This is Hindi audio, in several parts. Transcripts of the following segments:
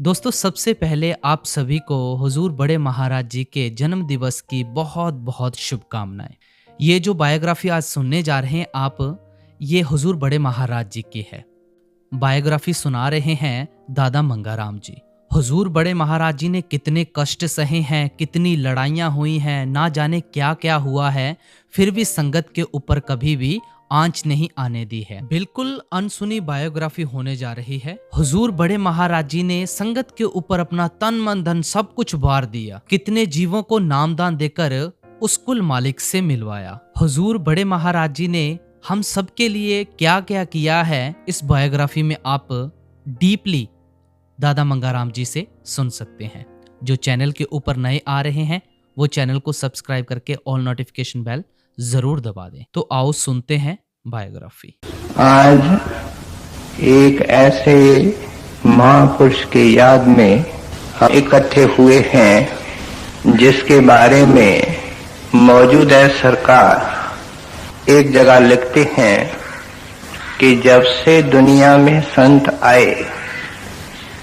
दोस्तों सबसे पहले आप सभी को हुजूर बड़े महाराज जी के जन्म दिवस की बहुत बहुत शुभकामनाएं। ये जो बायोग्राफी आज सुनने जा रहे हैं आप, ये हुजूर बड़े महाराज जी की है। बायोग्राफी सुना रहे हैं दादा मंगाराम जी। हुजूर बड़े महाराज जी ने कितने कष्ट सहे हैं, कितनी लड़ाइयाँ हुई हैं, ना जाने क्या क्या हुआ है, फिर भी संगत के ऊपर कभी भी आंच नहीं आने दी है। बिल्कुल अनसुनी बायोग्राफी होने जा रही है। हुजूर बड़े महाराज जी ने संगत के ऊपर अपना तन मन धन सब कुछ वार दिया, कितने जीवों को नामदान देकर उस कुल मालिक से मिलवाया। हुजूर बड़े महाराज जी ने हम सबके लिए क्या क्या किया है, इस बायोग्राफी में आप डीपली दादा मंगाराम जी से सुन सकते हैं। जो चैनल के ऊपर नए आ रहे हैं वो चैनल को सब्सक्राइब करके ऑल नोटिफिकेशन बेल जरूर दबा दें। तो आओ सुनते हैं बायोग्राफी। आज एक ऐसे महापुरुष के याद में हम इकट्ठे हुए हैं जिसके बारे में मौजूदा सरकार एक जगह लिखते हैं कि जब से दुनिया में संत आए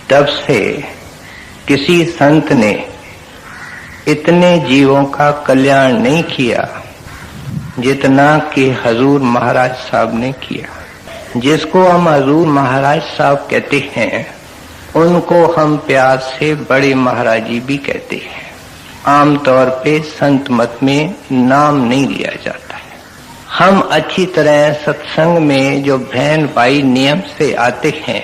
तब से किसी संत ने इतने जीवों का कल्याण नहीं किया जितना कि हजूर महाराज साहब ने किया। जिसको हम हजूर महाराज साहब कहते हैं उनको हम प्यार से बड़े महाराज जी भी कहते हैं। आमतौर पे संत मत में नाम नहीं लिया जाता है। हम अच्छी तरह सत्संग में जो बहन भाई नियम से आते हैं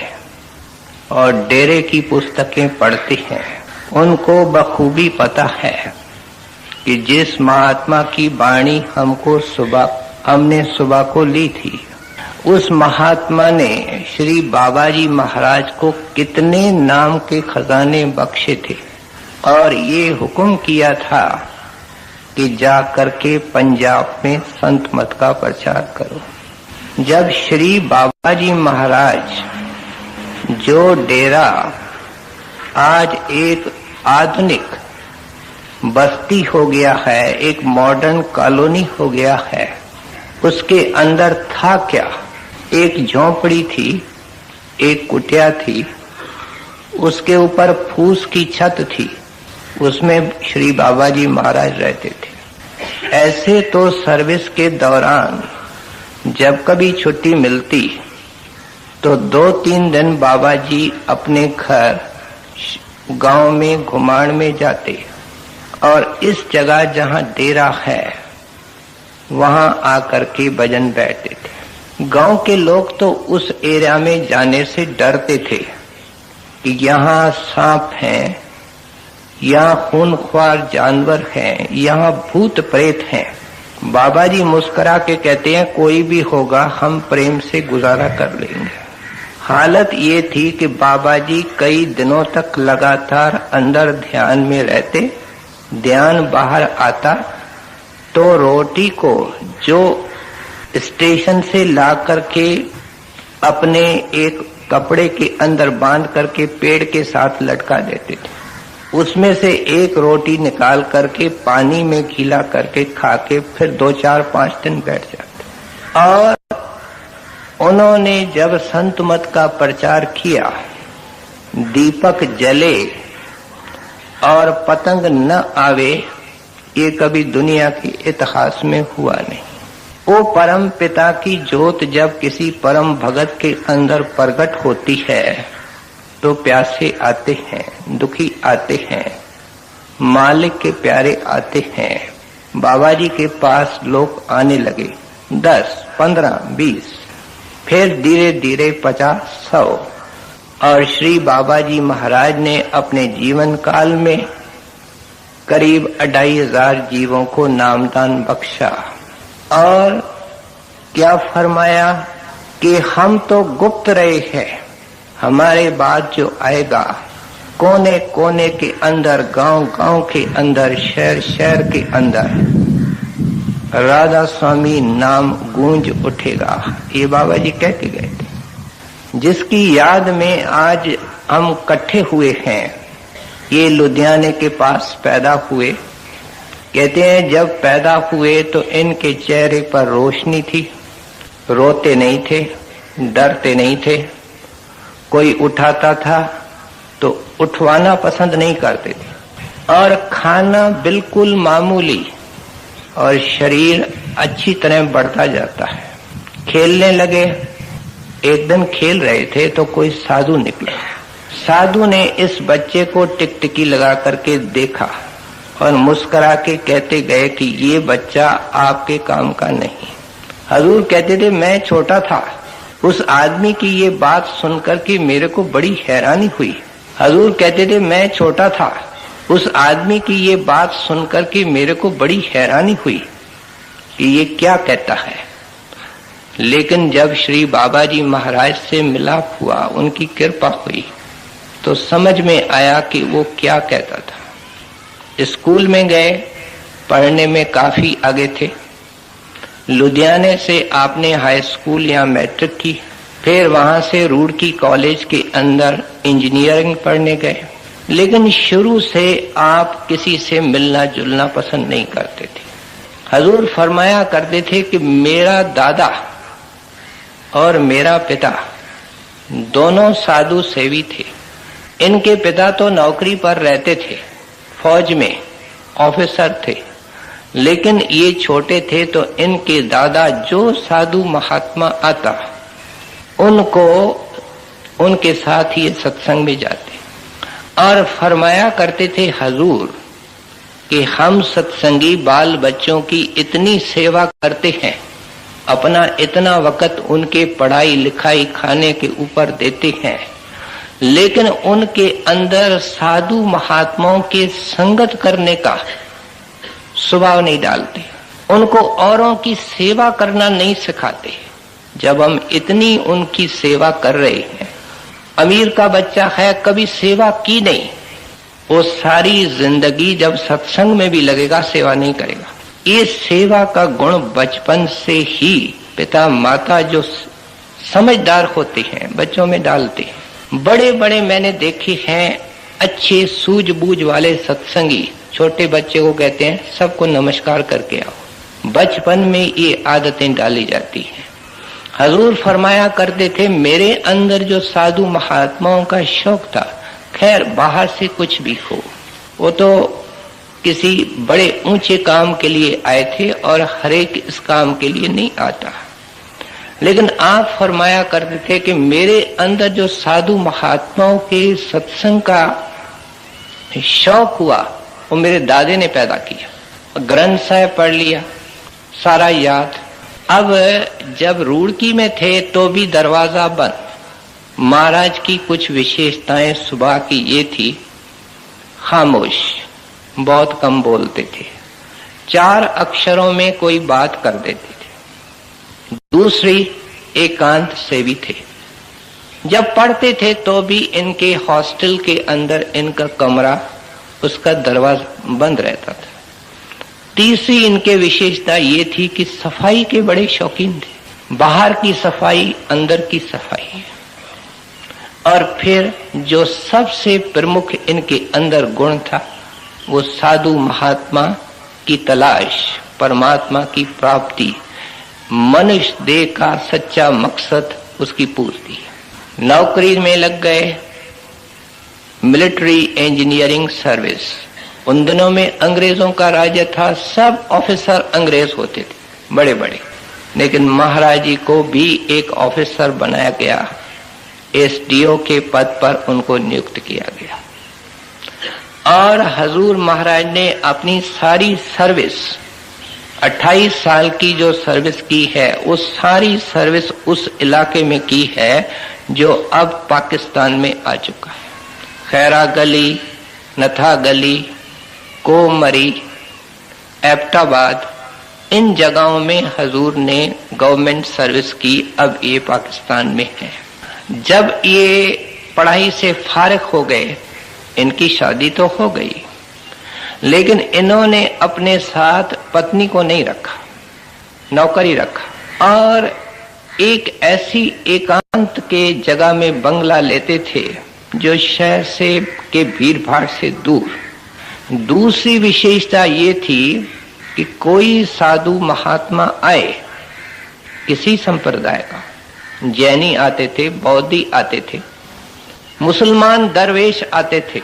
और डेरे की पुस्तकें पढ़ते हैं उनको बखूबी पता है कि जिस महात्मा की वाणी हमने सुबह को ली थी, उस महात्मा ने श्री बाबा जी महाराज को कितने नाम के खजाने बख्शे थे और ये हुक्म किया था कि जा करके पंजाब में संत मत का प्रचार करो। जब श्री बाबा जी महाराज जो डेरा आज एक आधुनिक बस्ती हो गया है, एक मॉडर्न कॉलोनी हो गया है, उसके अंदर था क्या? एक झोंपड़ी थी, एक कुटिया थी, उसके ऊपर फूस की छत थी, उसमें श्री बाबा जी महाराज रहते थे। ऐसे तो सर्विस के दौरान जब कभी छुट्टी मिलती तो 2-3 दिन बाबा जी अपने घर गांव में घुमाण में जाते और इस जगह जहां डेरा है वहां आकर के भजन बैठते थे। गांव के लोग तो उस एरिया में जाने से डरते थे कि यहाँ सांप हैं, यहाँ खूनख्वार जानवर हैं, यहाँ भूत प्रेत हैं। बाबा जी मुस्कुरा के कहते हैं कोई भी होगा हम प्रेम से गुजारा कर लेंगे। हालत ये थी कि बाबा जी कई दिनों तक लगातार अंदर ध्यान में रहते। ध्यान बाहर आता तो रोटी को जो स्टेशन से ला करके अपने एक कपड़े के अंदर बांध करके पेड़ के साथ लटका देते थे, उसमें से एक रोटी निकाल करके पानी में गीला करके खा के फिर 2-4-5 दिन बैठ जाते। और उन्होंने जब संत मत का प्रचार किया, दीपक जले और पतंग न आवे, ये कभी दुनिया के इतिहास में हुआ नहीं। वो परम पिता की ज्योत जब किसी परम भगत के अंदर प्रकट होती है तो प्यासे आते हैं, दुखी आते हैं, मालिक के प्यारे आते हैं। बाबा जी के पास लोग आने लगे 10, 15, 20, फिर धीरे धीरे 50-100 और श्री बाबा जी महाराज ने अपने जीवन काल में करीब 2500 जीवों को नामदान बख्शा। और क्या फरमाया कि हम तो गुप्त रहे हैं, हमारे बाद जो आएगा कोने कोने के अंदर, गांव गांव के अंदर, शहर शहर के अंदर राधा स्वामी नाम गूंज उठेगा। ये बाबा जी कह के गए थे। जिसकी याद में आज हम इकट्ठे हुए हैं, ये लुधियाने के पास पैदा हुए। कहते हैं जब पैदा हुए तो इनके चेहरे पर रोशनी थी, रोते नहीं थे, डरते नहीं थे। कोई उठाता था तो तो उठवाना पसंद नहीं करते थे और खाना बिल्कुल मामूली, और शरीर अच्छी तरह बढ़ता जाता है। खेलने लगे। एक दिन खेल रहे थे तो कोई साधु निकला। साधु ने इस बच्चे को टिकटिकी लगा करके देखा और मुस्कुरा के कहते गए कि ये बच्चा आपके काम का नहीं। हजूर कहते थे मैं छोटा था, उस आदमी की ये बात सुनकर के मेरे को बड़ी हैरानी हुई। हजूर कहते थे मैं छोटा था, उस आदमी की ये बात सुनकर के मेरे को बड़ी हैरानी हुई कि ये क्या कहता है। लेकिन जब श्री बाबा जी महाराज से मिलाप हुआ, उनकी कृपा हुई, तो समझ में आया कि वो क्या कहता था। स्कूल में गए, पढ़ने में काफी आगे थे। लुधियाने से आपने हाई स्कूल या मैट्रिक की, फिर वहां से रुड़की कॉलेज के अंदर इंजीनियरिंग पढ़ने गए। लेकिन शुरू से आप किसी से मिलना जुलना पसंद नहीं करते थे। हजूर फरमाया करते थे कि मेरा दादा और मेरा पिता दोनों साधु सेवी थे। इनके पिता तो नौकरी पर रहते थे, फौज में ऑफिसर थे, लेकिन ये छोटे थे तो इनके दादा जो साधु महात्मा आता, उनको उनके साथ ये सत्संग में जाते और फरमाया करते थे हजूर कि हम सत्संगी बाल बच्चों की इतनी सेवा करते हैं, अपना इतना वक्त उनके पढ़ाई लिखाई खाने के ऊपर देते हैं, लेकिन उनके अंदर साधु महात्माओं के संगत करने का स्वभाव नहीं डालते, उनको औरों की सेवा करना नहीं सिखाते। जब हम इतनी उनकी सेवा कर रहे हैं, अमीर का बच्चा है कभी सेवा की नहीं, वो सारी जिंदगी जब सत्संग में भी लगेगा सेवा नहीं करेगा। ये सेवा का गुण बचपन से ही पिता माता जो समझदार होते हैं बच्चों में डालते हैं। बड़े बड़े मैंने देखे हैं अच्छे सूझबूझ वाले सत्संगी छोटे बच्चे को कहते हैं सबको नमस्कार करके आओ। बचपन में ये आदतें डाली जाती हैं। हजूर फरमाया करते थे मेरे अंदर जो साधु महात्माओं का शौक था, खैर बाहर से कुछ भी हो, वो तो किसी बड़े ऊंचे काम के लिए आए थे और हरेक इस काम के लिए नहीं आता, लेकिन आप फरमाया करते थे कि मेरे अंदर जो साधु महात्माओं के सत्संग का शौक हुआ वो मेरे दादे ने पैदा किया। ग्रंथ साहिब पढ़ लिया, सारा याद। अब जब रुड़की में थे तो भी दरवाजा बंद। महाराज की कुछ विशेषताएं सुबह की ये थी, खामोश, बहुत कम बोलते थे, 4 अक्षरों में कोई बात कर देते थे। दूसरी, एकांत सेवी थे। जब पढ़ते थे तो भी इनके हॉस्टल के अंदर इनका कमरा, उसका दरवाजा बंद रहता था। तीसरी इनके विशेषता ये थी कि सफाई के बड़े शौकीन थे, बाहर की सफाई, अंदर की सफाई। और फिर जो सबसे प्रमुख इनके अंदर गुण था वो साधु महात्मा की तलाश, परमात्मा की प्राप्ति, मनुष्य देह का सच्चा मकसद उसकी पूर्ति। नौकरी में लग गए, मिलिट्री इंजीनियरिंग सर्विस। उन दिनों में अंग्रेजों का राज्य था, सब ऑफिसर अंग्रेज होते थे बड़े बड़े, लेकिन महाराज जी को भी एक ऑफिसर बनाया गया, एसडीओ के पद पर उनको नियुक्त किया गया। और हजूर महाराज ने अपनी सारी सर्विस, 28 साल की जो सर्विस की है, वो सारी सर्विस उस इलाके में की है जो अब पाकिस्तान में आ चुका है। खैरा गली, नथा गली, कोमरी, एबटाबाद, इन जगहों में हजूर ने गवर्नमेंट सर्विस की। अब ये पाकिस्तान में है। जब ये पढ़ाई से फारिग हो गए, इनकी शादी तो हो गई, लेकिन इन्होंने अपने साथ पत्नी को नहीं रखा, नौकरी रखा, और एक ऐसी एकांत के जगह में बंगला लेते थे जो शहर से के भीड़ भाड़ से दूर। दूसरी विशेषता ये थी कि कोई साधु महात्मा आए किसी संप्रदाय का, जैनी आते थे, बौद्धि आते थे, मुसलमान दरवेश आते थे।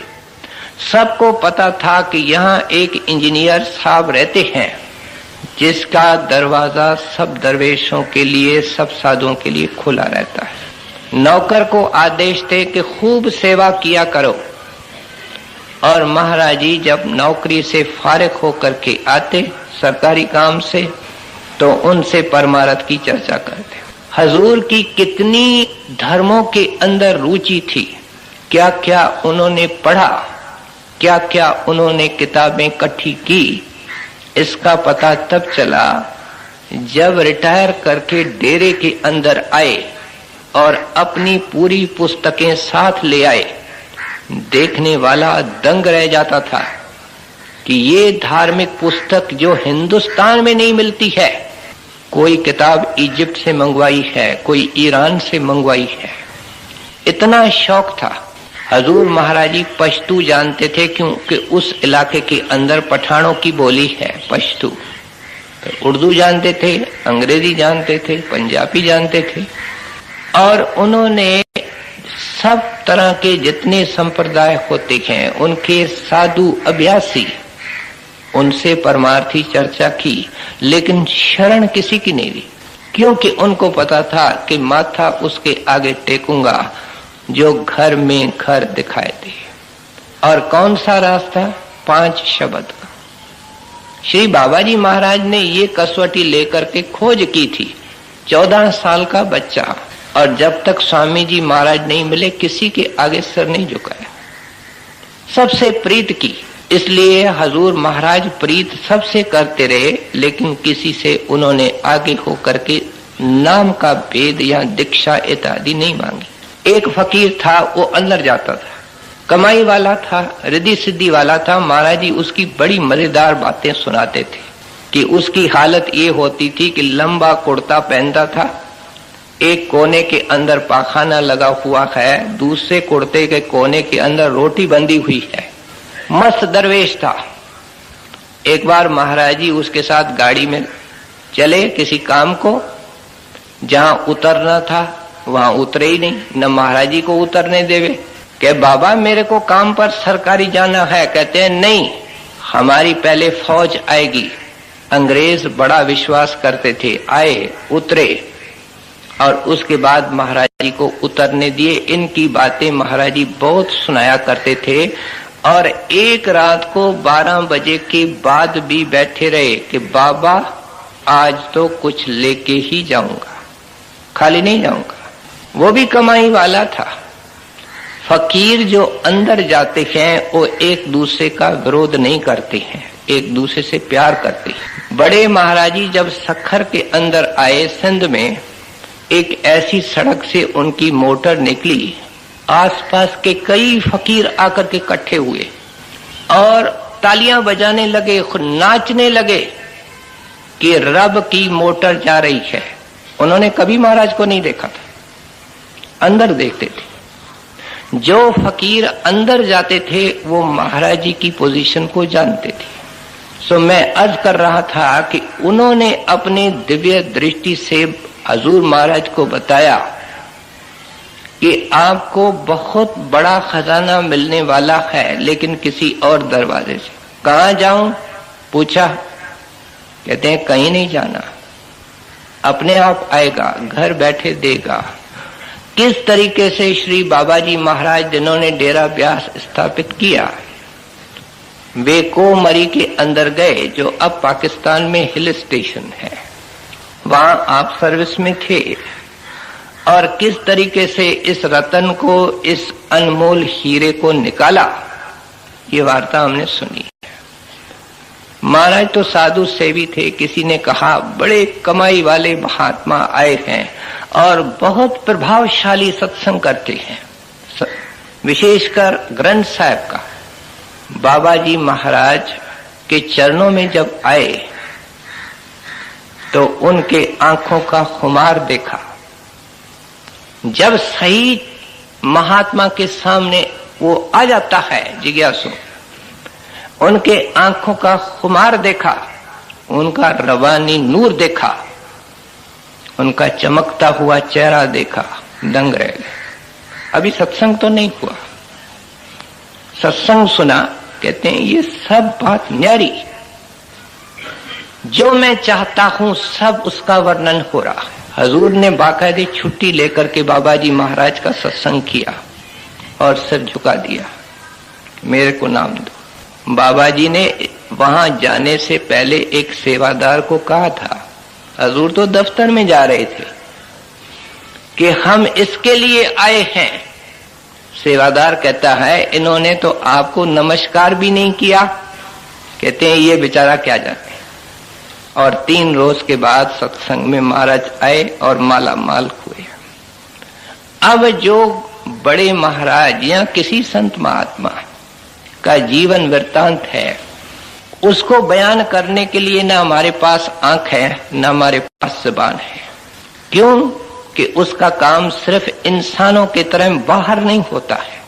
सबको पता था कि यहाँ एक इंजीनियर साहब रहते हैं जिसका दरवाजा सब दरवेशों के लिए, सब साधुओं के लिए खुला रहता है। नौकर को आदेश थे कि खूब सेवा किया करो। और महाराज जी जब नौकरी से फारिग होकर के आते सरकारी काम से, तो उनसे परमार्थ की चर्चा करते। हजूर की कितनी धर्मों के अंदर रुचि थी, क्या क्या उन्होंने पढ़ा, क्या क्या उन्होंने किताबें इकट्ठी की, इसका पता तब चला जब रिटायर करके डेरे के अंदर आए और अपनी पूरी पुस्तकें साथ ले आए। देखने वाला दंग रह जाता था कि ये धार्मिक पुस्तक जो हिंदुस्तान में नहीं मिलती है, कोई किताब इजिप्ट से मंगवाई है, कोई ईरान से मंगवाई है। इतना शौक था। हजूर महाराज जी पश्तू जानते थे क्योंकि उस इलाके के अंदर पठानों की बोली है पश्तू। तो उर्दू जानते थे, अंग्रेजी जानते थे, पंजाबी जानते थे। और उन्होंने सब तरह के जितने संप्रदाय होते हैं उनके साधु अभ्यासी, उनसे परमार्थी चर्चा की, लेकिन शरण किसी की नहीं ली, क्योंकि उनको पता था कि माथा उसके आगे टेकूंगा जो घर में घर दिखाए दे। और कौन सा रास्ता? 5 शब्द का। श्री बाबा जी महाराज ने ये कसौटी लेकर के खोज की थी। 14 साल का बच्चा, और जब तक स्वामी जी महाराज नहीं मिले किसी के आगे सर नहीं झुकाया, सबसे प्रीत की। इसलिए हजूर महाराज प्रीत सबसे करते रहे, लेकिन किसी से उन्होंने आगे होकर के नाम का भेद या दीक्षा इत्यादि नहीं मांगी। एक फकीर था, वो अंदर जाता था, कमाई वाला था, रिद्धि सिद्धि वाला था। महाराज जी उसकी बड़ी मजेदार बातें सुनाते थे कि उसकी हालत ये होती थी कि लंबा कुर्ता पहनता था, एक कोने के अंदर पाखाना लगा हुआ है, दूसरे कुर्ते के कोने के अंदर रोटी बंधी हुई है। मस्त दरवेश था। एक बार महाराज जी उसके साथ गाड़ी में चले किसी काम को, जहां उतरना था वहां उतरे ही नहीं, न महाराज जी को उतरने देवे। कि बाबा मेरे को काम पर सरकारी जाना है। कहते हैं नहीं, हमारी पहले फौज आएगी। अंग्रेज बड़ा विश्वास करते थे। आए, उतरे, और उसके बाद महाराज जी को उतरने दिए। इनकी बातें महाराज जी बहुत सुनाया करते थे। और एक रात को 12 बजे के बाद भी बैठे रहे कि बाबा आज तो कुछ लेके ही जाऊंगा, खाली नहीं जाऊंगा। वो भी कमाई वाला था। फकीर जो अंदर जाते हैं वो एक दूसरे का विरोध नहीं करते हैं, एक दूसरे से प्यार करते हैं। बड़े महाराज जी जब सखर के अंदर आए सिंध में, एक ऐसी सड़क से उनकी मोटर निकली, आसपास के कई फकीर आकर के इकट्ठे हुए और तालियां बजाने लगे, नाचने लगे कि रब की मोटर जा रही है। उन्होंने कभी महाराज को नहीं देखा था, अंदर देखते थे। जो फकीर अंदर जाते थे वो महाराज जी की पोजीशन को जानते थे। सो मैं अर्ज कर रहा था कि उन्होंने अपने दिव्य दृष्टि से हजूर महाराज को बताया कि आपको बहुत बड़ा खजाना मिलने वाला है, लेकिन किसी और दरवाजे से। कहाँ जाऊं? पूछा। कहते हैं कहीं नहीं जाना, अपने आप आएगा, घर बैठे देगा। किस तरीके से श्री बाबा जी महाराज जिन्होंने डेरा ब्यास स्थापित किया, वे कोमरी के अंदर गए जो अब पाकिस्तान में हिल स्टेशन है, वहां आप सर्विस में थे। और किस तरीके से इस रतन को, इस अनमोल हीरे को निकाला, ये वार्ता हमने सुनी। महाराज तो साधु सेवी थे। किसी ने कहा बड़े कमाई वाले महात्मा आए हैं और बहुत प्रभावशाली सत्संग करते हैं, विशेषकर ग्रंथ साहब का। बाबा जी महाराज के चरणों में जब आए तो उनके आंखों का खुमार देखा। जब सही महात्मा के सामने वो आ जाता है जिज्ञासु, उनके आंखों का खुमार देखा, उनका रवानी नूर देखा, उनका चमकता हुआ चेहरा देखा, दंग रह गए। अभी सत्संग तो नहीं हुआ, सत्संग सुना, कहते हैं ये सब बात न्यारी, जो मैं चाहता हूं सब उसका वर्णन हो रहा है। हजूर ने बाकायदे छुट्टी लेकर के बाबा जी महाराज का सत्संग किया और सिर झुका दिया, मेरे को नाम दो। बाबा जी ने वहां जाने से पहले एक सेवादार को कहा था, हजूर तो दफ्तर में जा रहे थे, कि हम इसके लिए आए हैं। सेवादार कहता है इन्होंने तो आपको नमस्कार भी नहीं किया। कहते हैं ये बेचारा क्या जाने। और 3 रोज के बाद सत्संग में महाराज आए और माला माल हुए। अब जो बड़े महाराज या किसी संत महात्मा का जीवन वृत्तांत है, उसको बयान करने के लिए ना हमारे पास आंख है ना हमारे पास जुबान है। क्यों? कि उसका काम सिर्फ इंसानों की तरह बाहर नहीं होता है।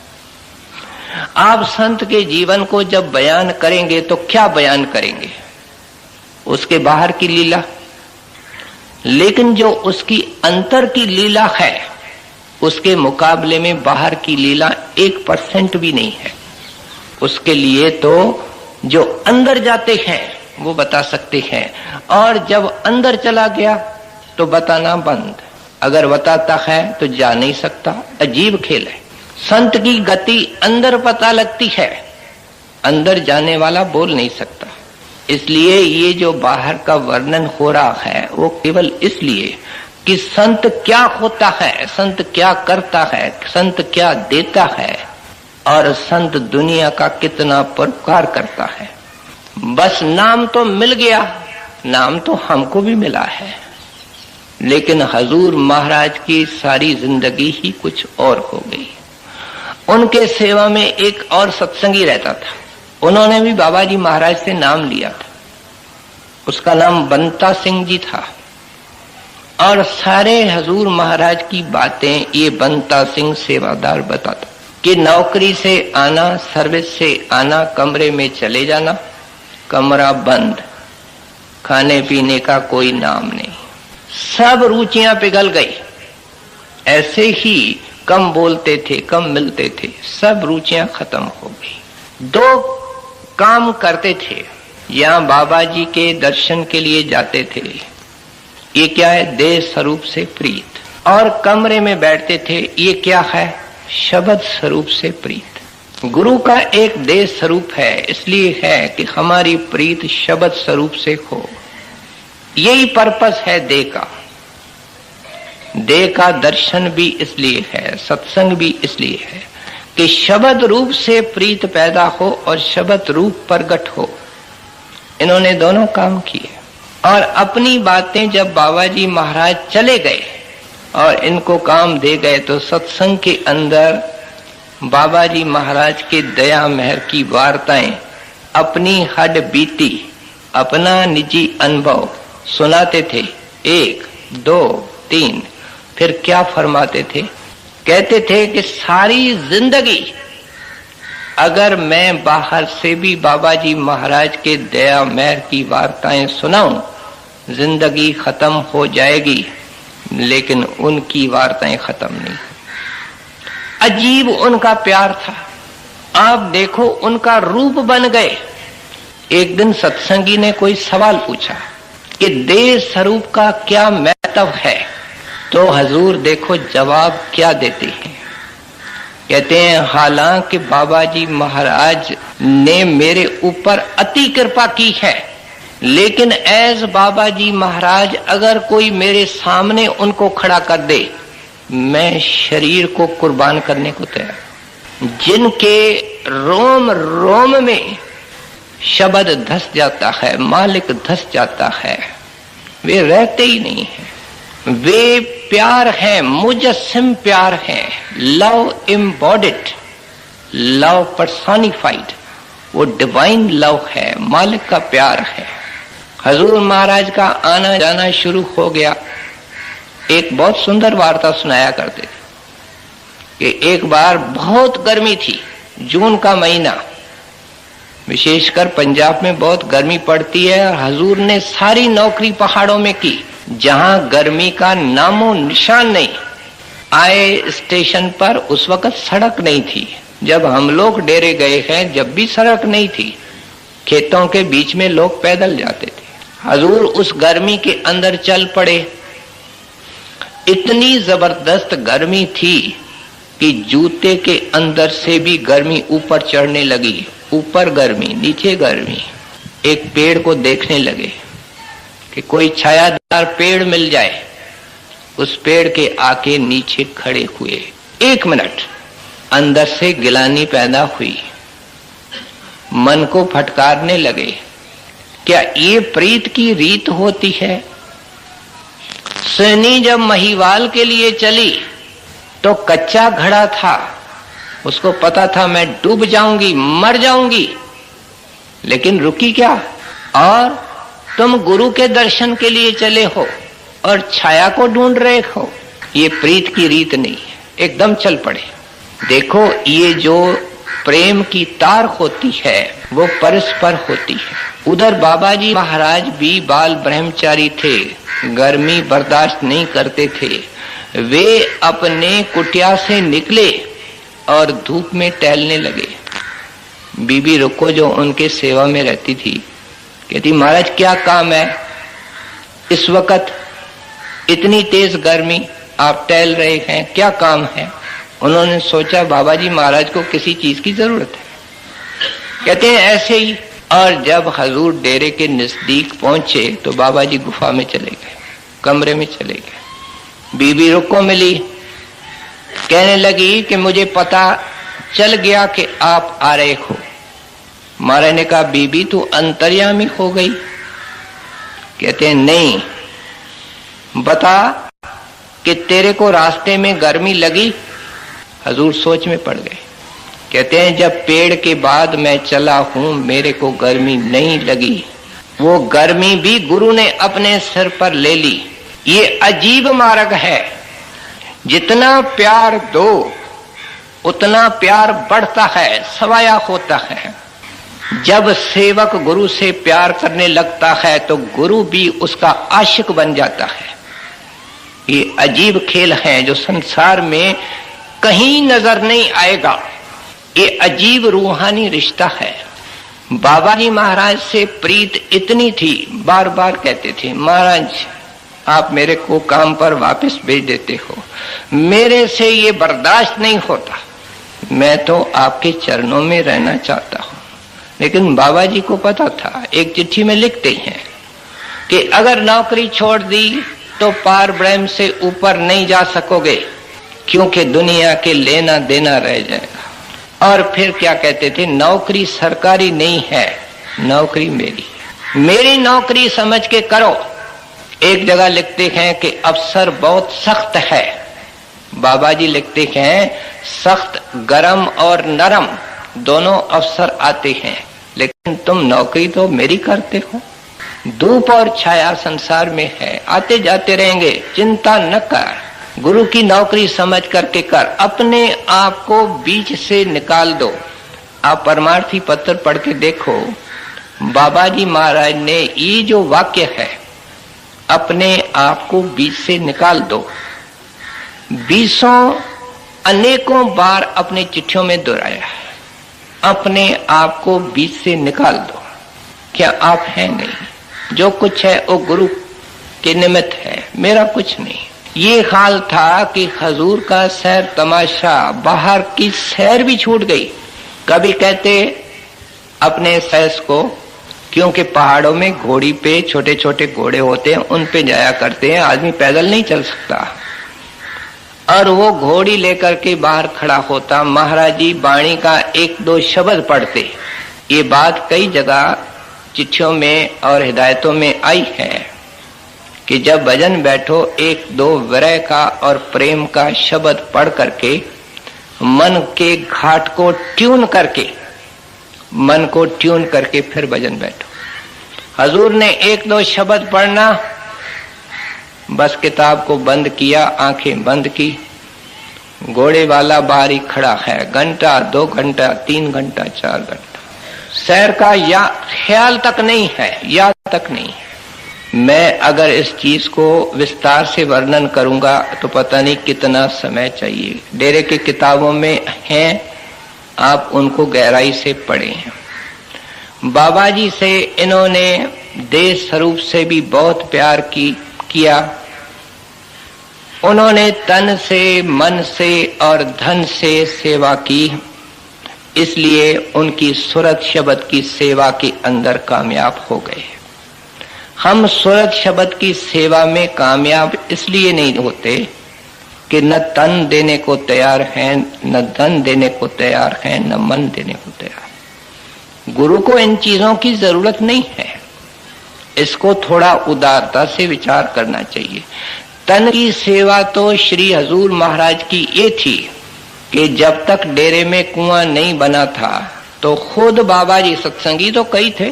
आप संत के जीवन को जब बयान करेंगे तो क्या बयान करेंगे? उसके बाहर की लीला, लेकिन जो उसकी अंतर की लीला है उसके मुकाबले में बाहर की लीला 1% भी नहीं है। उसके लिए तो जो अंदर जाते हैं वो बता सकते हैं, और जब अंदर चला गया तो बताना बंद। अगर बताता है तो जा नहीं सकता। अजीब खेल है। संत की गति अंदर पता लगती है, अंदर जाने वाला बोल नहीं सकता। इसलिए ये जो बाहर का वर्णन हो रहा है वो केवल इसलिए कि संत क्या होता है, संत क्या करता है, संत क्या देता है, और संत दुनिया का कितना परोपकार करता है। बस नाम तो मिल गया, नाम तो हमको भी मिला है, लेकिन हजूर महाराज की सारी जिंदगी ही कुछ और हो गई। उनके सेवा में एक और सत्संगी रहता था, उन्होंने भी बाबा जी महाराज से नाम लिया था। उसका नाम बंता सिंह जी था, और सारे हजूर महाराज की बातें ये बंता सिंह सेवादार बताता कि नौकरी से आना, सर्विस से आना, कमरे में चले जाना, कमरा बंद, खाने पीने का कोई नाम नहीं, सब रुचियां पिघल गई। ऐसे ही कम बोलते थे, कम मिलते थे, सब रुचियां खत्म हो गई। 2 काम करते थे, यहां बाबा जी के दर्शन के लिए जाते थे, ये क्या है? देह स्वरूप से प्रीत। और कमरे में बैठते थे, ये क्या है? शब्द स्वरूप से प्रीत। गुरु का एक देह स्वरूप है, इसलिए है कि हमारी प्रीत शब्द स्वरूप से हो। यही पर्पस है देह का। देह का दर्शन भी इसलिए है, सत्संग भी इसलिए है कि शब्द रूप से प्रीत पैदा हो और शब्द रूप प्रगट हो। इन्होंने दोनों काम किए। और अपनी बातें जब बाबा जी महाराज चले गए और इनको काम दे गए, तो सत्संग के अंदर बाबा जी महाराज के दया मेहर की वार्ताएं, अपनी हड बीती, अपना निजी अनुभव सुनाते थे। 1, 2, 3, फिर क्या फरमाते थे? कहते थे कि सारी जिंदगी अगर मैं बाहर से भी बाबा जी महाराज के दया मेहर की वार्ताएं सुनाऊं, जिंदगी खत्म हो जाएगी, लेकिन उनकी वार्ताएं खत्म नहीं। अजीब उनका प्यार था। आप देखो उनका रूप बन गए। एक दिन सत्संगी ने कोई सवाल पूछा कि देह स्वरूप का क्या महत्व है, तो हजूर देखो जवाब क्या देते हैं। कहते हैं हालांकि बाबा जी महाराज ने मेरे ऊपर अति कृपा की है, लेकिन एज बाबा जी महाराज अगर कोई मेरे सामने उनको खड़ा कर दे, मैं शरीर को कुर्बान करने को तैयार। जिनके रोम रोम में शब्द धस जाता है, मालिक धस जाता है, वे रहते ही नहीं हैं। वे प्यार है, मुजस्सिम प्यार है, लव इम्बॉडिड, लव पर्सोनिफाइड, वो डिवाइन लव है, मालिक का प्यार है। हजूर महाराज का आना जाना शुरू हो गया। एक बहुत सुंदर वार्ता सुनाया करते थे कि एक बार बहुत गर्मी थी, जून का महीना, विशेषकर पंजाब में बहुत गर्मी पड़ती है, और हजूर ने सारी नौकरी पहाड़ों में की जहां गर्मी का नामो निशान नहीं। आए स्टेशन पर, उस वक्त सड़क नहीं थी। जब हम लोग डेरे गए हैं, जब भी सड़क नहीं थी, खेतों के बीच में लोग पैदल जाते थे। हजूर उस गर्मी के अंदर चल पड़े। इतनी जबरदस्त गर्मी थी कि जूते के अंदर से भी गर्मी ऊपर चढ़ने लगी। ऊपर गर्मी, नीचे गर्मी। एक पेड़ को देखने लगे कि कोई छायादार पेड़ मिल जाए। उस पेड़ के आके नीचे खड़े हुए। 1 मिनट अंदर से गिलानी पैदा हुई, मन को फटकारने लगे, क्या ये प्रीत की रीत होती है? सैनी जब महिवाल के लिए चली तो कच्चा घड़ा था, उसको पता था मैं डूब जाऊंगी, मर जाऊंगी, लेकिन रुकी क्या? और तुम गुरु के दर्शन के लिए चले हो और छाया को ढूंढ रहे हो। ये प्रीत की रीत नहीं है, एकदम चल पड़े। देखो, ये जो प्रेम की तार होती है वो परस्पर होती है। उधर बाबा जी महाराज भी बाल ब्रह्मचारी थे, गर्मी बर्दाश्त नहीं करते थे। वे अपने कुटिया से निकले और धूप में टहलने लगे। बीबी रुको, जो उनके सेवा में रहती थी, कहती महाराज क्या काम है इस वक्त, इतनी तेज गर्मी, आप टहल रहे हैं, क्या काम है? उन्होंने सोचा बाबा जी महाराज को किसी चीज की जरूरत है। कहते हैं ऐसे ही। और जब हजूर डेरे के नजदीक पहुंचे तो बाबा जी गुफा में चले गए, कमरे में चले गए। बीबी रुको मिली, कहने लगी कि मुझे पता चल गया कि आप आ रहे हो। महाराज ने कहा बीबी तू अंतर्यामी हो गई? कहते हैं नहीं, बता कि तेरे को रास्ते में गर्मी लगी? हजूर सोच में पड़ गए। कहते हैं जब पेड़ के बाद मैं चला हूं मेरे को गर्मी नहीं लगी। वो गर्मी भी गुरु ने अपने सिर पर ले ली। ये अजीब मार्ग है, जितना प्यार दो उतना प्यार बढ़ता है, सवाया होता है। जब सेवक गुरु से प्यार करने लगता है तो गुरु भी उसका आशिक बन जाता है। ये अजीब खेल है जो संसार में कहीं नजर नहीं आएगा। ये अजीब रूहानी रिश्ता है। बाबा जी महाराज से प्रीत इतनी थी, बार बार कहते थे महाराज आप मेरे को काम पर वापस भेज देते हो, मेरे से ये बर्दाश्त नहीं होता, मैं तो आपके चरणों में रहना चाहता हूं। लेकिन बाबा जी को पता था, एक चिट्ठी में लिखते हैं कि अगर नौकरी छोड़ दी तो पार ब्रह्म से ऊपर नहीं जा सकोगे, क्योंकि दुनिया के लेना देना रह जाएगा। और फिर क्या कहते थे, नौकरी सरकारी नहीं है, नौकरी मेरी है, मेरी नौकरी समझ के करो। एक जगह लिखते हैं कि अफसर बहुत सख्त है, बाबा जी लिखते हैं सख्त, गरम और नरम दोनों अफसर आते हैं, लेकिन तुम नौकरी तो मेरी करते हो। धूप और छाया संसार में है, आते जाते रहेंगे, चिंता न कर, गुरु की नौकरी समझ करके कर, अपने आप को बीच से निकाल दो। आप परमार्थी पत्र पढ़ के देखो, बाबा जी महाराज ने ये जो वाक्य है, अपने आप को बीच से निकाल दो, 20 अनेकों बार अपने चिट्ठियों में दोहराया है, अपने आप को बीच से निकाल दो। क्या आप हैं नहीं? जो कुछ है वो गुरु के निमित्त है, मेरा कुछ नहीं। ये हाल था कि हजूर का सैर तमाशा, बाहर की सैर भी छूट गई। कभी कहते अपने सैस को, क्योंकि पहाड़ों में घोड़ी पे छोटे छोटे घोड़े होते हैं, उन पे जाया करते हैं, आदमी पैदल नहीं चल सकता। और वो घोड़ी लेकर के बाहर खड़ा होता, महाराज जी वाणी का 1-2 शब्द पढ़ते। ये बात कई जगह चिट्ठियों में और हिदायतों में आई है कि जब भजन बैठो 1-2 विरह का और प्रेम का शब्द पढ़ करके मन के घाट को ट्यून करके, मन को ट्यून करके फिर भजन बैठो। हजूर ने 1-2 शब्द पढ़ना, बस किताब को बंद किया, आंखें बंद की, घोड़े वाला बाहर ही खड़ा है, घंटा 2 घंटा 3 घंटा 4 घंटा, सैर का या ख्याल तक नहीं है, याद तक नहीं है। मैं अगर इस चीज को विस्तार से वर्णन करूंगा तो पता नहीं कितना समय चाहिए। डेरे की किताबों में हैं, आप उनको गहराई से पढ़ें। बाबा जी से इन्होंने देश स्वरूप से भी बहुत प्यार किया। उन्होंने तन से, मन से और धन से सेवा की, इसलिए उनकी सूरत शब्द की सेवा के अंदर कामयाब हो गए। हम सूरत शब्द की सेवा में कामयाब इसलिए नहीं होते कि न तन देने को तैयार हैं, न धन देने को तैयार हैं, न मन देने को तैयार। गुरु को इन चीजों की जरूरत नहीं है। इसको थोड़ा उदारता से विचार करना चाहिए। तन की सेवा तो श्री हजूर महाराज की ये थी कि जब तक डेरे में कुआं नहीं बना था तो खुद बाबा जी, सत्संगी तो कई थे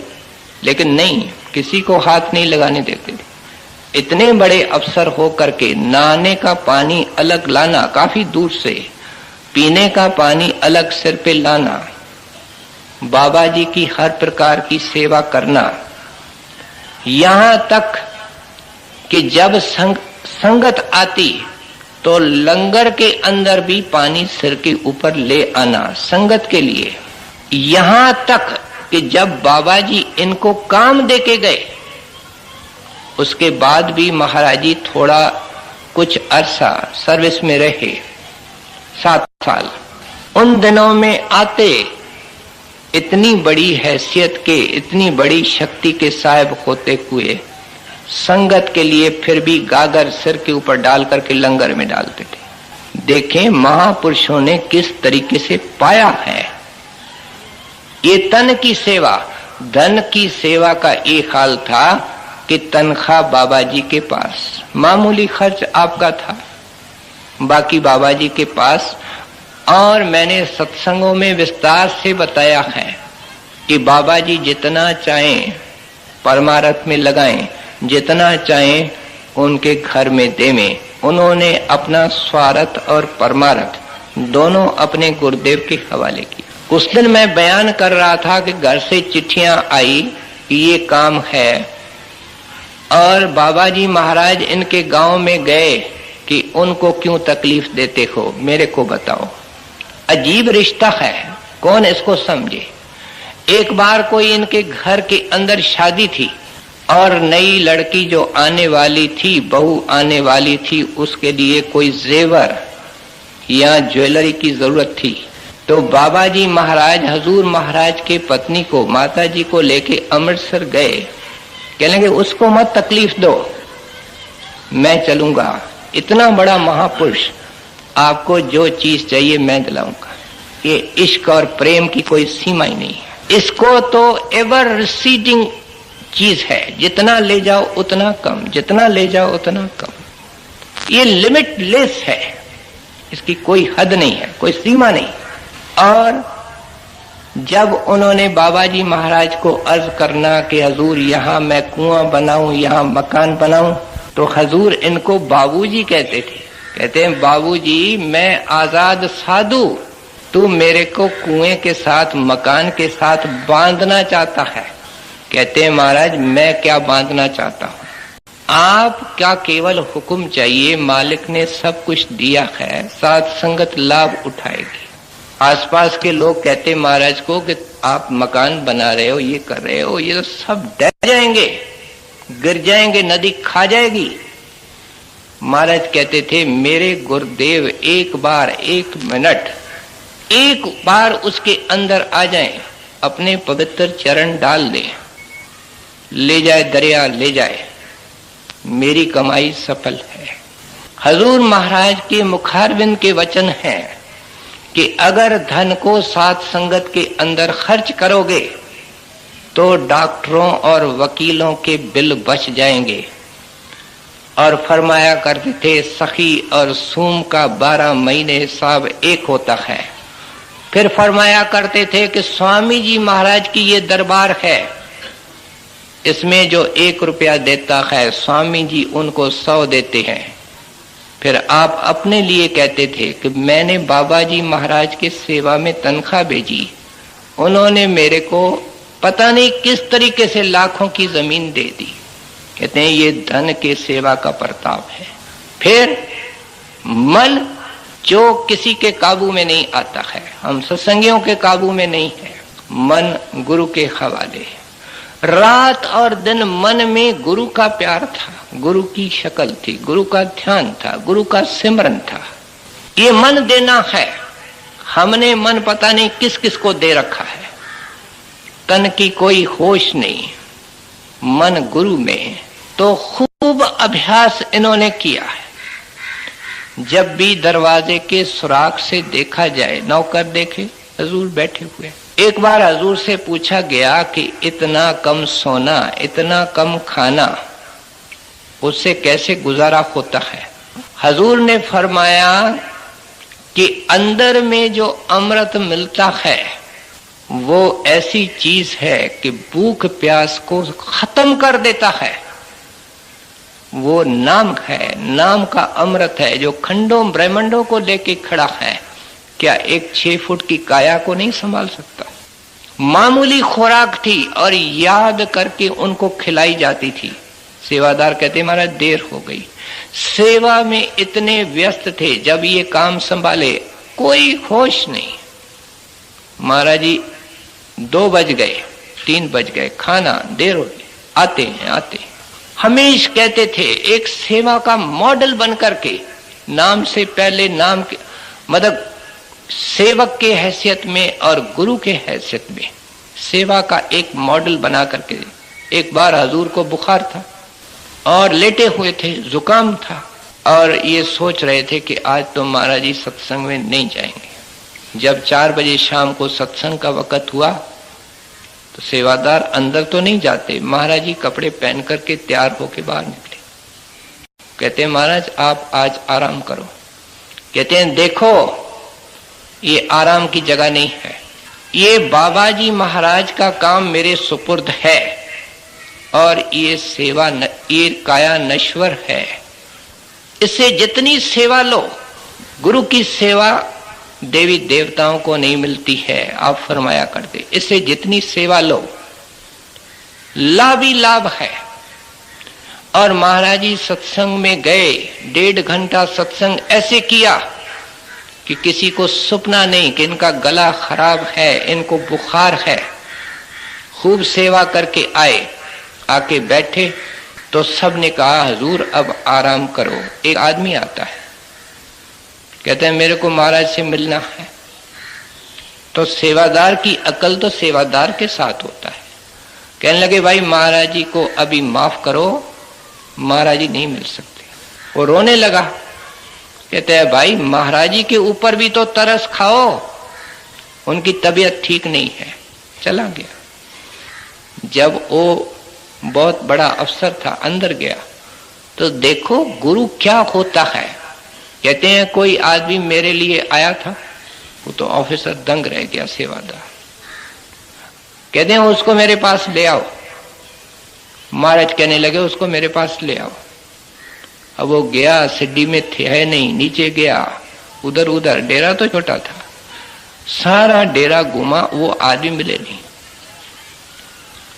लेकिन नहीं, किसी को हाथ नहीं लगाने देते थे। इतने बड़े अफसर हो करके नहाने का पानी अलग लाना काफी दूर से, पीने का पानी अलग सिर पे लाना, बाबा जी की हर प्रकार की सेवा करना, यहां तक कि जब संगत आती तो लंगर के अंदर भी पानी सिर के ऊपर ले आना संगत के लिए। यहां तक कि जब बाबा जी इनको काम देके गए उसके बाद भी महाराज जी थोड़ा कुछ अरसा सर्विस में रहे, 7 साल। उन दिनों में आते इतनी बड़ी हैसियत के, इतनी बड़ी शक्ति के साहिब होते हुए संगत के लिए फिर भी गागर सिर के ऊपर डाल करके लंगर में डालते थे। देखें महापुरुषों ने किस तरीके से पाया है। ये तन की सेवा, धन की सेवा का एक हाल था कि तनख्वाह बाबा जी के पास, मामूली खर्च आपका था, बाकी बाबा जी के पास। और मैंने सत्संगों में विस्तार से बताया है कि बाबा जी जितना चाहें परमार्थ में लगाएं, जितना चाहें उनके घर में देवें। उन्होंने अपना स्वार्थ और परमार्थ दोनों अपने गुरुदेव के हवाले किया। उस दिन मैं बयान कर रहा था कि घर से चिट्ठियां आई कि ये काम है, और बाबा जी महाराज इनके गांव में गए कि उनको क्यों तकलीफ देते हो, मेरे को बताओ। अजीब रिश्ता है, कौन इसको समझे। एक बार कोई इनके घर के अंदर शादी थी और नई लड़की जो आने वाली थी, बहू आने वाली थी, उसके लिए कोई जेवर या ज्वेलरी की जरूरत थी। तो बाबा जी महाराज हजूर महाराज के पत्नी को, माता जी को लेके अमृतसर गए। कहने लगे उसको मत तकलीफ दो, मैं चलूंगा। इतना बड़ा महापुरुष, आपको जो चीज चाहिए मैं दिलाऊंगा। ये इश्क और प्रेम की कोई सीमा ही नहीं है। इसको तो एवर रिसीडिंग चीज है, जितना ले जाओ उतना कम, जितना ले जाओ उतना कम। ये लिमिटलेस है, इसकी कोई हद नहीं है, कोई सीमा नहीं। और जब उन्होंने बाबा जी महाराज को अर्ज करना कि हजूर यहाँ मैं कुआं बनाऊं, यहाँ मकान बनाऊं, तो हजूर इनको बाबूजी कहते थे। कहते हैं बाबूजी मैं आजाद साधु, तू मेरे को कुएं के साथ, मकान के साथ बांधना चाहता है। कहते हैं महाराज मैं क्या बांधना चाहता हूँ, आप क्या केवल हुक्म चाहिए, मालिक ने सब कुछ दिया है, साथ संगत लाभ उठाएगी। आसपास के लोग कहते महाराज को कि आप मकान बना रहे हो, ये कर रहे हो, ये तो सब डर जाएंगे, गिर जाएंगे, नदी खा जाएगी। महाराज कहते थे मेरे गुरुदेव एक बार, 1 मिनट, एक बार उसके अंदर आ जाएं, अपने पवित्र चरण डाल दे, ले जाए दरिया ले जाए, मेरी कमाई सफल है। हजूर महाराज के मुखारबिंद के वचन हैं कि अगर धन को साथ संगत के अंदर खर्च करोगे तो डॉक्टरों और वकीलों के बिल बच जाएंगे। और फरमाया करते थे सखी और सूम का 12 महीने हिसाब एक होता है। फिर फरमाया करते थे कि स्वामी जी महाराज की ये दरबार है, इसमें जो 1 रुपया देता है स्वामी जी उनको 100 देते हैं। फिर आप अपने लिए कहते थे कि मैंने बाबा जी महाराज के सेवा में तनख्वाह भेजी, उन्होंने मेरे को पता नहीं किस तरीके से लाखों की जमीन दे दी। कहते हैं ये धन के सेवा का प्रताप है। फिर मन जो किसी के काबू में नहीं आता है, हम सत्संगियों के काबू में नहीं है, मन गुरु के हवाले है। रात और दिन मन में गुरु का प्यार था, गुरु की शक्ल थी, गुरु का ध्यान था, गुरु का सिमरन था। ये मन देना है। हमने मन पता नहीं किस किस को दे रखा है, तन की कोई होश नहीं, मन गुरु में। तो खूब अभ्यास इन्होंने किया है। जब भी दरवाजे के सुराख से देखा जाए, नौकर देखे हजूर बैठे हुए। एक बार हजूर से पूछा गया कि इतना कम सोना, इतना कम खाना, उससे कैसे गुजारा होता है? हजूर ने फरमाया कि अंदर में जो अमृत मिलता है वो ऐसी चीज है कि भूख प्यास को खत्म कर देता है। वो नाम है, नाम का अमृत है जो खंडों ब्रह्मांडों को लेके खड़ा है। क्या एक 6 फुट की काया को नहीं संभाल सकता? मामूली खुराक थी और याद करके उनको खिलाई जाती थी। सेवादार कहते महाराज देर हो गई। सेवा में इतने व्यस्त थे, जब ये काम संभाले कोई होश नहीं। महाराज जी 2 बज गए, 3 बज गए, खाना देर हो गई, आते हैं आते हैं। हमेशा कहते थे एक सेवा का मॉडल बन करके, नाम से पहले नाम के मतलब सेवक के हैसियत में और गुरु के हैसियत में सेवा का एक मॉडल बना करके। एक बार हजूर को बुखार था और लेटे हुए थे, जुकाम था, और ये सोच रहे थे कि आज तो महाराज जी सत्संग में नहीं जाएंगे। जब 4 बजे शाम को सत्संग का वक़्त हुआ तो सेवादार अंदर तो नहीं जाते, महाराज जी कपड़े पहन करके तैयार होके बाहर निकले। कहते हैं महाराज आप आज आराम करो। कहते हैं देखो ये आराम की जगह नहीं है, ये बाबा जी महाराज का काम मेरे सुपुर्द है और ये सेवा ये काया नश्वर है। इससे जितनी सेवा लो, गुरु की सेवा देवी देवताओं को नहीं मिलती है, आप फरमाया करते। इससे जितनी सेवा लो लाभ ही लाभ है। और महाराज जी सत्संग में गए, 1.5 घंटा सत्संग ऐसे किया कि किसी को सुपना नहीं कि इनका गला खराब है, इनको बुखार है। खूब सेवा करके आए, आके बैठे तो सब ने कहा हजूर अब आराम करो। एक आदमी आता है, कहते हैं मेरे को महाराज से मिलना है। तो सेवादार की अकल तो सेवादार के साथ होता है। कहने लगे भाई महाराज जी को अभी माफ करो, महाराज जी नहीं मिल सकते। वो रोने लगा। कहते हैं भाई महाराज जी के ऊपर भी तो तरस खाओ, उनकी तबीयत ठीक नहीं है। चला गया। जब वो बहुत बड़ा अफसर था, अंदर गया तो देखो गुरु क्या होता है। कहते हैं कोई आदमी मेरे लिए आया था, वो तो ऑफिसर दंग रह गया सेवादार। कहते हैं उसको मेरे पास ले आओ। महाराज कहने लगे उसको मेरे पास ले आओ। अब वो गया, सिड्डी में थे है नहीं, नीचे गया, उधर उधर, डेरा तो छोटा था, सारा डेरा घुमा, वो आदमी मिले नहीं।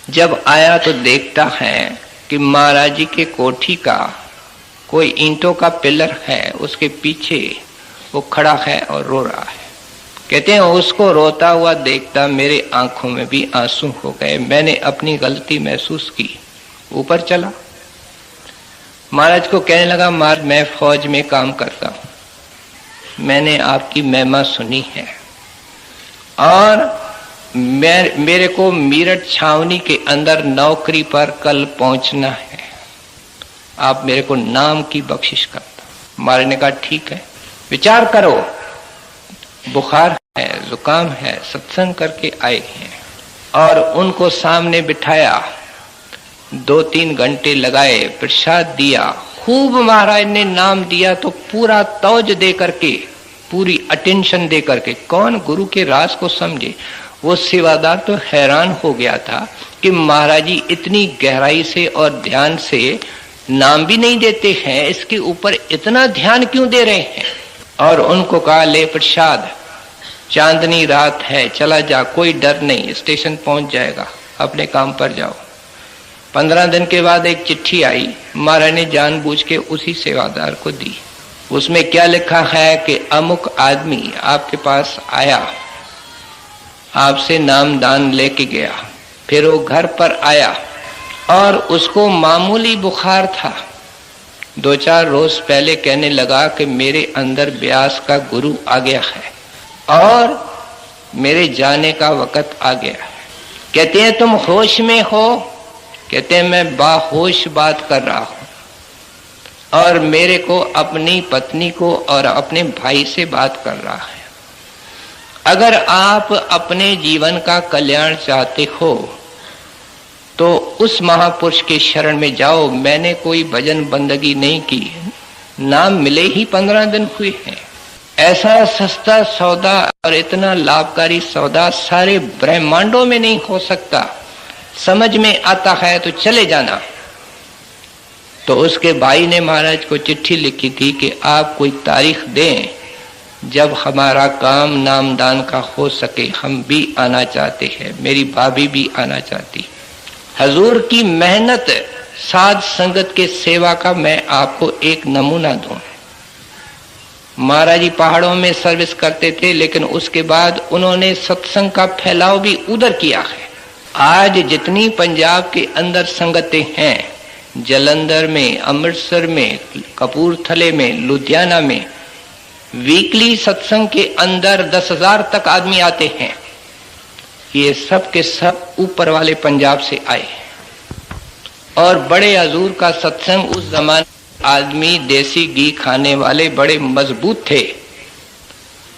जब आया तो देखता है कि महाराज जी के कोठी का कोई ईंटों का पिलर है, उसके पीछे वो खड़ा है और रो रहा है। कहते हैं उसको रोता हुआ देखता मेरे आंखों में भी आंसू हो गए। मैंने अपनी गलती महसूस की, ऊपर चला, महाराज को कहने लगा महाराज मैं फौज में काम करता हूं, मैंने आपकी महिमा सुनी है और मेरे को मीरठ छावनी के अंदर नौकरी पर कल पहुंचना है, आप मेरे को नाम की बख्शिश करता। महाराज ने कहा ठीक है, विचार करो, बुखार है, जुकाम है, सत्संग करके आए हैं। और उनको सामने बिठाया, 2-3 घंटे लगाए, प्रसाद दिया, खूब महाराज ने नाम दिया तो पूरा तौज दे करके, पूरी अटेंशन दे करके। कौन गुरु के राज को समझे। वो सेवादार तो हैरान हो गया था कि महाराज जी इतनी गहराई से और ध्यान से नाम भी नहीं देते हैं, इसके ऊपर इतना ध्यान क्यों दे रहे हैं। और उनको कहा ले प्रसाद, चांदनी रात है, चला जा, कोई डर नहीं, स्टेशन पहुंच जाएगा, अपने काम पर जाओ। 15 दिन के बाद एक चिट्ठी आई, महाराज ने जानबूझ के उसी सेवादार को दी। उसमें क्या लिखा है कि अमुक आदमी आपके पास आया, आपसे नाम दान लेके गया, फिर वो घर पर आया और उसको मामूली बुखार था। 2-4 रोज पहले कहने लगा कि मेरे अंदर व्यास का गुरु आ गया है और मेरे जाने का वक्त आ गया है। कहते हैं तुम होश में हो? कहते हैं मैं बाहोश बात कर रहा हूं और मेरे को अपनी पत्नी को और अपने भाई से बात कर रहा है। अगर आप अपने जीवन का कल्याण चाहते हो तो उस महापुरुष के शरण में जाओ। मैंने कोई भजन बंदगी नहीं की, नाम मिले ही 15 दिन हुए हैं। ऐसा सस्ता सौदा और इतना लाभकारी सौदा सारे ब्रह्मांडों में नहीं हो सकता। समझ में आता है तो चले जाना। तो उसके भाई ने महाराज को चिट्ठी लिखी थी कि आप कोई तारीख दें जब हमारा काम नामदान का हो सके, हम भी आना चाहते हैं, मेरी भाभी भी आना चाहती। हजूर की मेहनत साध संगत के सेवा का मैं आपको एक नमूना दूं। महाराज जी पहाड़ों में सर्विस करते थे, लेकिन उसके बाद उन्होंने सत्संग का फैलाव भी उधर किया है। आज जितनी पंजाब के अंदर संगतें हैं, जलंधर में, अमृतसर में, कपूरथले में, लुधियाना में, वीकली सत्संग के अंदर 10,000 तक आदमी आते हैं। ये सब के सब ऊपर वाले पंजाब से आए। और बड़े हजूर का सत्संग, उस जमाने आदमी देसी घी खाने वाले बड़े मजबूत थे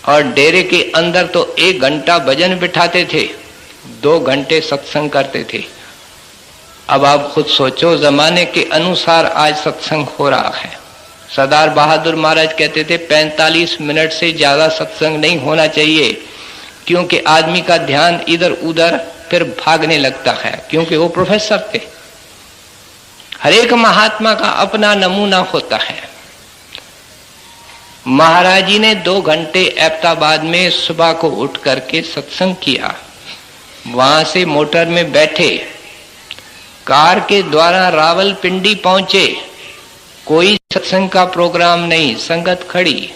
और डेरे के अंदर तो 1 घंटा भजन बिठाते थे, 2 घंटे सत्संग करते थे। अब आप खुद सोचो, जमाने के अनुसार आज सत्संग हो रहा है। सरदार बहादुर महाराज कहते थे 45 मिनट से ज्यादा सत्संग नहीं होना चाहिए, क्योंकि आदमी का ध्यान इधर उधर फिर भागने लगता है, क्योंकि वो प्रोफेसर थे। हर एक महात्मा का अपना नमूना होता है। महाराज जी ने 2 घंटे एबटाबाद में सुबह को उठ करके सत्संग किया। वहां से मोटर में बैठे, कार के द्वारा रावलपिंडी पहुंचे। कोई सत्संग का प्रोग्राम नहीं, संगत खड़ी।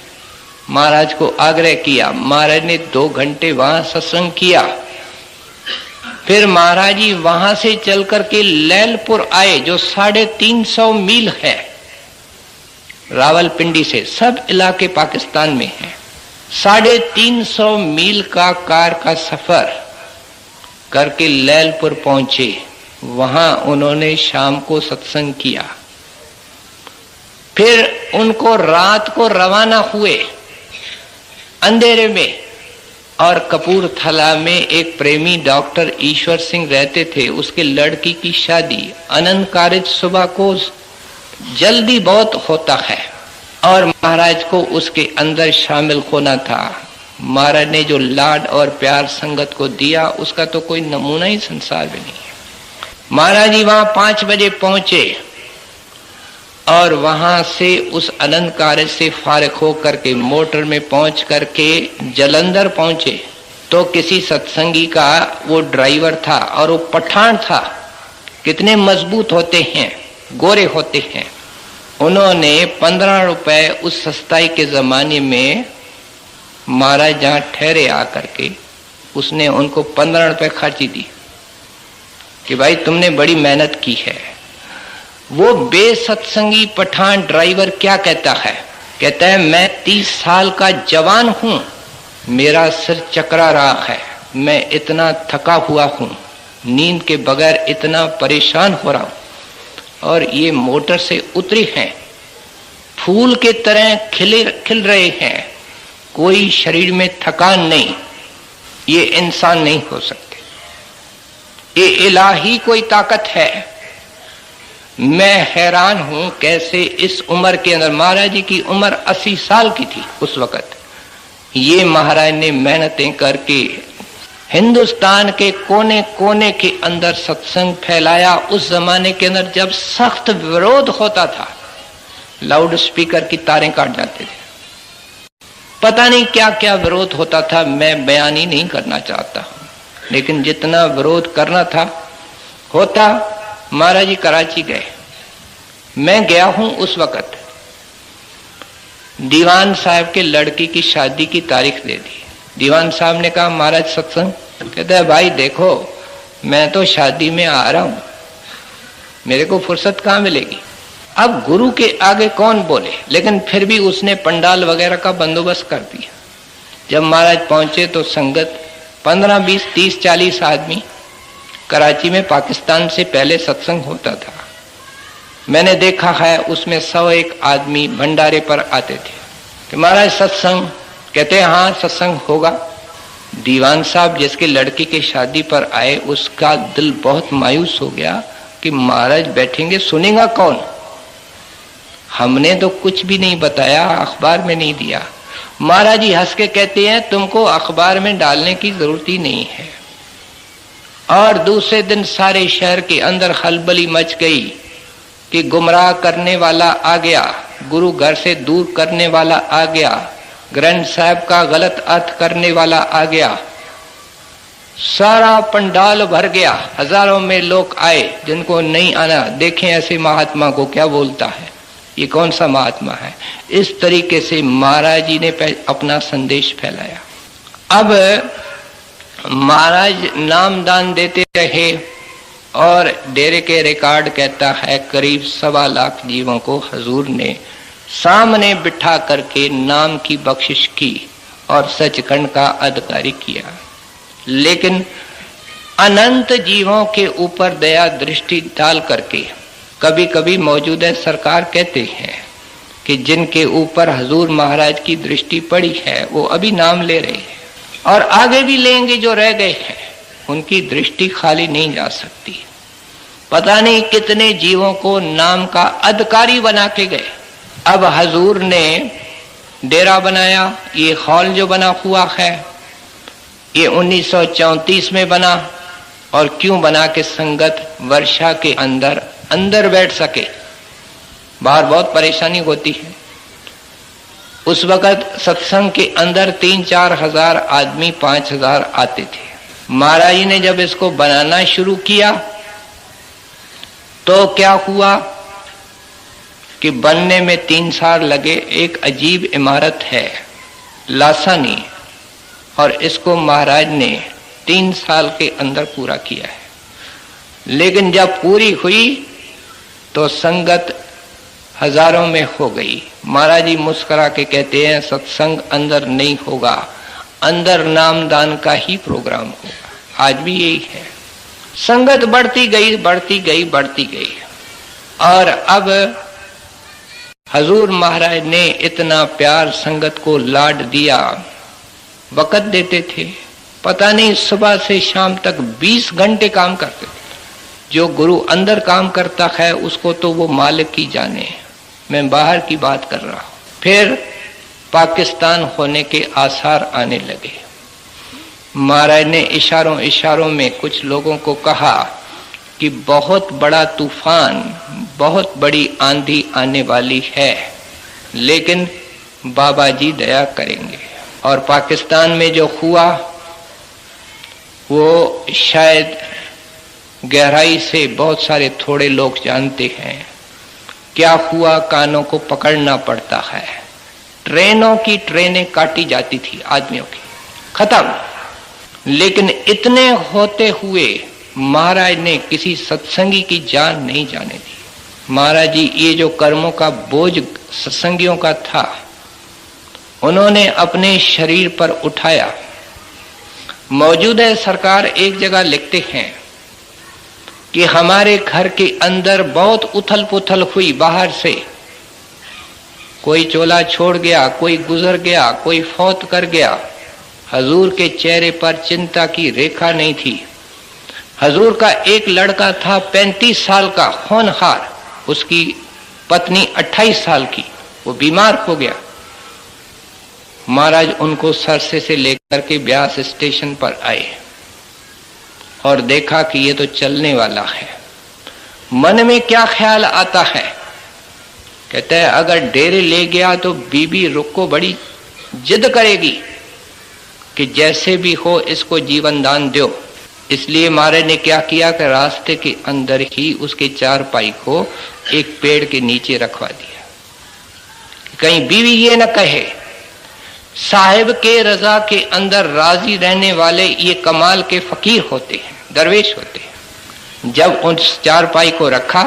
महाराज को आग्रह किया, महाराज ने 2 घंटे वहां सत्संग किया। फिर महाराज जी वहां से चल करके लैलपुर आए, जो 350 मील है रावलपिंडी से। सब इलाके पाकिस्तान में हैं। 350 मील का कार का सफर करके लैलपुर पहुंचे। वहां उन्होंने शाम को सत्संग किया। फिर उनको रात को रवाना हुए अंधेरे में, और कपूरथला में एक प्रेमी डॉक्टर ईश्वर सिंह रहते थे, उसके लड़की की शादी। अनंत कार्य सुबह को जल्दी बहुत होता है और महाराज को उसके अंदर शामिल होना था। महाराज ने जो लाड और प्यार संगत को दिया, उसका तो कोई नमूना ही संसार में नहीं है। महाराज जी वहां 5 बजे पहुंचे और वहां से उस अनंत कार्य से फारिग होकर के मोटर में पहुंच करके जलंधर पहुंचे। तो किसी सत्संगी का वो ड्राइवर था और वो पठान था। कितने मजबूत होते हैं, गोरे होते हैं। उन्होंने 15 रुपए उस सस्ताई के जमाने में महाराज जहां ठहरे आकर के, उसने उनको 15 रुपए खर्ची दी कि भाई तुमने बड़ी मेहनत की है। वो बेसत्संगी पठान ड्राइवर क्या कहता है? कहता है मैं 30 साल का जवान हूं, मेरा सिर चकरा रहा है, मैं इतना थका हुआ हूं, नींद के बगैर इतना परेशान हो रहा हूं, और ये मोटर से उतरे हैं, फूल के तरह खिल रहे हैं, कोई शरीर में थकान नहीं, ये इंसान नहीं हो सकते, ये इलाही कोई ताकत है। मैं हैरान हूं कैसे इस उम्र के अंदर, महाराज जी की उम्र 80 साल की थी उस वक्त, ये महाराज ने मेहनतें करके हिंदुस्तान के कोने कोने के अंदर सत्संग फैलाया। उस जमाने के अंदर जब सख्त विरोध होता था, लाउड स्पीकर की तारें काट जाते थे, पता नहीं क्या क्या विरोध होता था, मैं बयान ही नहीं करना चाहता हूं, लेकिन जितना विरोध करना था होता। महाराज जी कराची गए। मैं गया हूं उस वक्त, दीवान साहब के लड़की की शादी की तारीख दे दी। दीवान साहब ने कहा महाराज सत्संग, कहता है भाई देखो मैं तो शादी में आ रहा हूं, मेरे को फुर्सत कहां मिलेगी। अब गुरु के आगे कौन बोले, लेकिन फिर भी उसने पंडाल वगैरह का बंदोबस्त कर दिया। जब महाराज पहुंचे तो संगत 15, 20, 30, 40 आदमी। कराची में पाकिस्तान से पहले सत्संग होता था, मैंने देखा है उसमें 101 आदमी भंडारे पर आते थे कि महाराज सत्संग, कहते हैं हाँ सत्संग होगा। दीवान साहब जिसके लड़की की शादी पर आए उसका दिल बहुत मायूस हो गया कि महाराज बैठेंगे, सुनेगा कौन। हमने तो कुछ भी नहीं बताया, अखबार में नहीं दिया। महाराज जी हंस के कहते हैं तुमको अखबार में डालने की जरूरत ही नहीं है। और दूसरे दिन सारे शहर के अंदर खलबली मच गई कि गुमराह करने वाला आ गया, गुरु घर से दूर करने वाला आ गया, ग्रंथ साहब का गलत अर्थ करने वाला आ गया। सारा पंडाल भर गया, हजारों में लोग आए जिनको नहीं आना। देखें ऐसे महात्मा को क्या बोलता है, ये कौन सा महात्मा है। इस तरीके से महाराज जी ने अपना संदेश फैलाया। अब महाराज नामदान देते रहे और डेरे के रिकॉर्ड कहता है करीब 1.25 लाख जीवों को हजूर ने सामने बिठा करके नाम की बख्शिश की और सचखंड का अधिकारी किया। लेकिन अनंत जीवों के ऊपर दया दृष्टि डाल करके कभी कभी मौजूदा सरकार कहते हैं कि जिनके ऊपर हजूर महाराज की दृष्टि पड़ी है वो अभी नाम ले रहे हैं और आगे भी लेंगे, जो रह गए हैं उनकी दृष्टि खाली नहीं जा सकती। पता नहीं कितने जीवों को नाम का अधिकारी बना के गए। अब हजूर ने डेरा बनाया, ये हॉल जो बना हुआ है ये 1934 में बना। और क्यों बना कि संगत वर्षा के अंदर बैठ सके, बाहर बहुत परेशानी होती है। उस वक्त सत्संग के अंदर 3-4 हजार आदमी 5,000 आते थे। महाराज जी ने जब इसको बनाना शुरू किया तो क्या हुआ कि बनने में 3 साल लगे। एक अजीब इमारत है लासानी, और इसको महाराज ने 3 साल के अंदर पूरा किया है। लेकिन जब पूरी हुई तो संगत हजारों में हो गई। महाराज जी मुस्कुरा के कहते हैं सत्संग अंदर नहीं होगा, अंदर नामदान का ही प्रोग्राम होगा। आज भी यही है। संगत बढ़ती गई बढ़ती गई बढ़ती गई और अब हजूर महाराज ने इतना प्यार संगत को लाड दिया, वक़्त देते थे। पता नहीं सुबह से शाम तक 20 घंटे काम करते थे। जो गुरु अंदर काम करता है उसको तो वो मालिक ही जाने, मैं बाहर की बात कर रहा हूं। फिर पाकिस्तान होने के आसार आने लगे। महाराज ने इशारों में कुछ लोगों को कहा कि बहुत बड़ा तूफान, बहुत बड़ी आंधी आने वाली है, लेकिन बाबा जी दया करेंगे। और पाकिस्तान में जो हुआ वो शायद गहराई से बहुत सारे थोड़े लोग जानते हैं। क्या हुआ, कानों को पकड़ना पड़ता है। ट्रेनों की ट्रेनें काटी जाती थी आदमियों की, खत्म। लेकिन इतने होते हुए महाराज ने किसी सत्संगी की जान नहीं जाने दी। महाराज जी ये जो कर्मों का बोझ सत्संगियों का था उन्होंने अपने शरीर पर उठाया। मौजूदा सरकार एक जगह लिखते हैं कि हमारे घर के अंदर बहुत उथल पुथल हुई। बाहर से कोई चोला छोड़ गया, कोई गुजर गया, कोई फौत कर गया। हजूर के चेहरे पर चिंता की रेखा नहीं थी। हजूर का एक लड़का था 35 साल का, होनहार, उसकी पत्नी 28 साल की, वो बीमार हो गया। महाराज उनको सरसे से लेकर के ब्यास स्टेशन पर आए और देखा कि ये तो चलने वाला है। मन में क्या ख्याल आता है, कहते हैं अगर डेरे ले गया तो बीबी रुक को बड़ी जिद करेगी कि जैसे भी हो इसको जीवन दान दो। इसलिए महाराज ने क्या किया कि रास्ते के अंदर ही उसके चारपाई को एक पेड़ के नीचे रखवा दिया, कहीं बीवी ये न कहे। साहिब के रजा के अंदर राजी रहने वाले ये कमाल के फकीर होते हैं, दरवेश होते हैं। जब उस चारपाई को रखा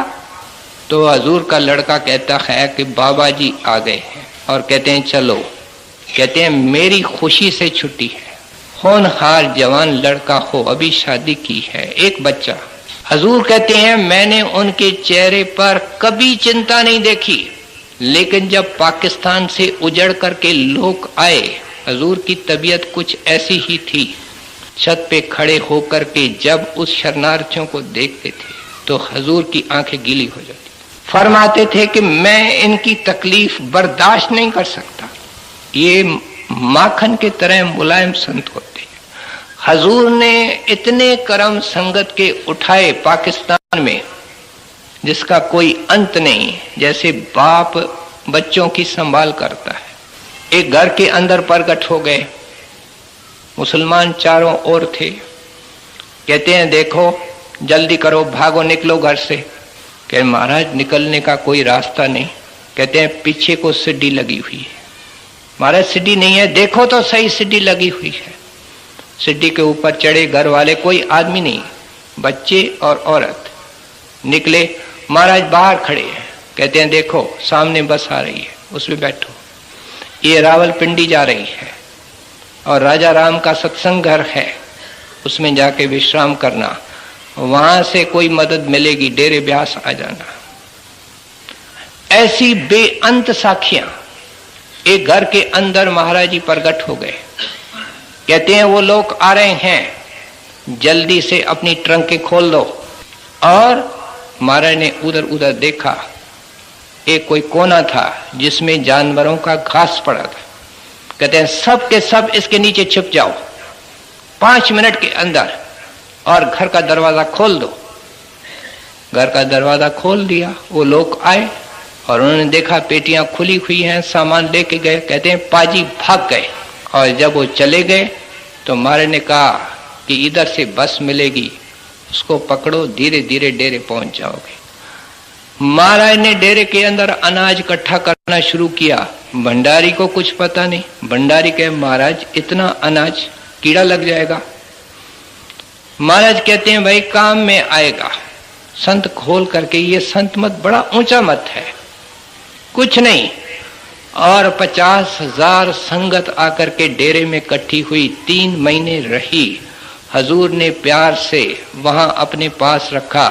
तो हजूर का लड़का कहता है कि बाबा जी आ गए हैं और कहते हैं चलो। कहते हैं मेरी खुशी से छुट्टी है, होनहार जवान लड़का हो, अभी शादी की है, एक बच्चा। हजूर कहते हैं मैंने उनके चेहरे पर कभी चिंता नहीं देखी, लेकिन जब पाकिस्तान से उजड़ करके लोग आए, हजूर की तबीयत कुछ ऐसी ही थी। छत पे खड़े होकर के जब उस शरणार्थियों को देखते थे तो हजूर की आंखें गीली हो जाती। फरमाते थे कि मैं इनकी तकलीफ बर्दाश्त नहीं कर सकता, ये माखन के तरह मुलायम संत होते हैं। हजूर ने इतने करम संगत के उठाए पाकिस्तान में जिसका कोई अंत नहीं, जैसे बाप बच्चों की संभाल करता है। एक घर के अंदर प्रकट हो गए, मुसलमान चारों ओर थे। कहते हैं देखो जल्दी करो, भागो, निकलो घर से। कहे महाराज निकलने का कोई रास्ता नहीं। कहते हैं पीछे को सीढ़ी लगी हुई है। महाराज सीढ़ी नहीं है, देखो तो सही, सीढ़ी लगी हुई है। सीढ़ी के ऊपर चढ़े घर वाले, कोई आदमी नहीं, बच्चे और औरत। निकले, महाराज बाहर खड़े हैं। कहते हैं देखो सामने बस आ रही है, उसमें बैठो। ये रावलपिंडी जा रही है और राजा राम का सत्संग घर है, उसमें जाके विश्राम करना, वहां से कोई मदद मिलेगी, डेरे ब्यास आ जाना। ऐसी बेअंत साखियां एक घर के अंदर महाराज जी प्रकट हो गए। कहते हैं वो लोग आ रहे हैं, जल्दी से अपनी ट्रंकें खोल दो। और महाराज ने उधर उधर देखा, एक कोई कोना था जिसमें जानवरों का घास पड़ा था। कहते हैं सब के सब इसके नीचे छिप जाओ 5 मिनट के अंदर, और घर का दरवाजा खोल दो। घर का दरवाजा खोल दिया। वो लोग आए और उन्होंने देखा पेटियां खुली हुई हैं, सामान लेके गए। कहते हैं पाजी भाग गए। और जब वो चले गए तो महाराज ने कहा कि इधर से बस मिलेगी, उसको पकड़ो, धीरे धीरे डेरे पहुंच जाओगे। महाराज ने डेरे के अंदर अनाज इकट्ठा करना शुरू किया। भंडारी को कुछ पता नहीं। भंडारी कहे महाराज इतना अनाज कीड़ा लग जाएगा। महाराज कहते हैं भाई काम में आएगा। संत खोल करके, ये संत मत बड़ा ऊंचा मत है, कुछ नहीं। और 50,000 संगत आकर के डेरे में इकट्ठी हुई, 3 महीने रही। हजूर ने प्यार से वहां अपने पास रखा।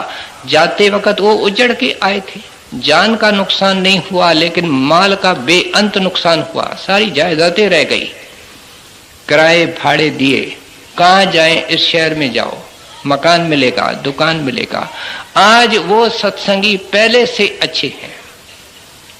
जाते वक्त वो उजड़ के आए थे, जान का नुकसान नहीं हुआ, लेकिन माल का बेअंत नुकसान हुआ। सारी जायदादें रह गई, किराए भाड़े दिए। कहाँ जाएं, इस शहर में जाओ, मकान मिलेगा, दुकान मिलेगा। आज वो सत्संगी पहले से अच्छे हैं,